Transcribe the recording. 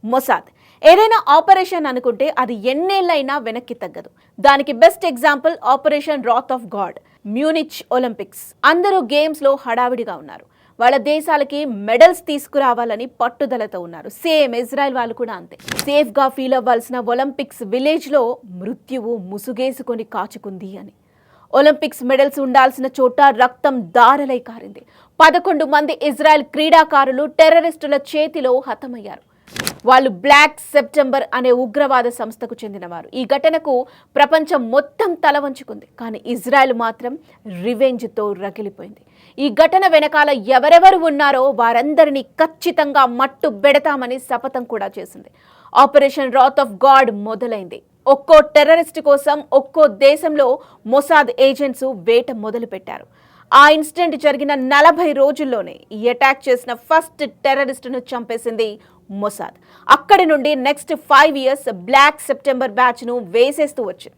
Mossad. ఏదైనా operation అనుకుంటే అది ఎన్నేళ్లైనా వెనక్కి తగ్గదు. దానికి best example operation Rath of God, Munich Olympics. అందరూ గేమ్స్ లో హడావిడిగా ఉన్నారు. వాళ్ళ దేశాలకి మెడల్స్ తీసుకురావాలని పట్టుదలతో ఉన్నారు. సేమ్ ఇజ్రాయెల్ వాళ్ళు కూడా అంతే. సేఫ్ గా ఫీల్ అవ్వాల్సిన ఒలింపిక్స్ విలేజ్ లో మృత్యువు ముసుగేసుకొని కాచుకుంది అని. ఒలింపిక్స్ మెడల్స్ ఉండాల్సిన చోట రక్తం దారలై కారింది. 11 మంది ఇజ్రాయెల్ క్రీడాకారులు టెర్రరిస్టుల చేతిలో హతమయ్యారు. వాళ్ళు బ్లాక్ సెప్టెంబర్ అనే ఉగ్రవాద సంస్థకు చెందినవారు. ఈ ఘటనకు ప్రపంచం మొత్తం తల వంచుకుంది. కానీ ఇజ్రాయెల్ మాత్రం రివెంజ్తో రగిలిపోయింది. ఈ ఘటన వెనకాల ఎవరెవరు ఉన్నారో వారందరినీ ఖచ్చితంగా మట్టు బెడతామని శపథం కూడా చేసింది. ఆపరేషన్ రాత్ ఆఫ్ గాడ్ మొదలైంది. ఒక్కో టెర్రరిస్ట్ కోసం ఒక్కో దేశంలో మొసాద్ ఏజెంట్స్ వేట మొదలు పెట్టారు. ఆ ఇన్సిడెంట్ జరిగిన 40 రోజుల్లోనే ఈ అటాక్ చేసిన ఫస్ట్ టెర్రరిస్టును చంపేసింది మొసాద్. అక్కడి నుండి నెక్స్ట్ 5 years బ్లాక్ సెప్టెంబర్ బ్యాచ్ను వేసేస్తూ వచ్చింది.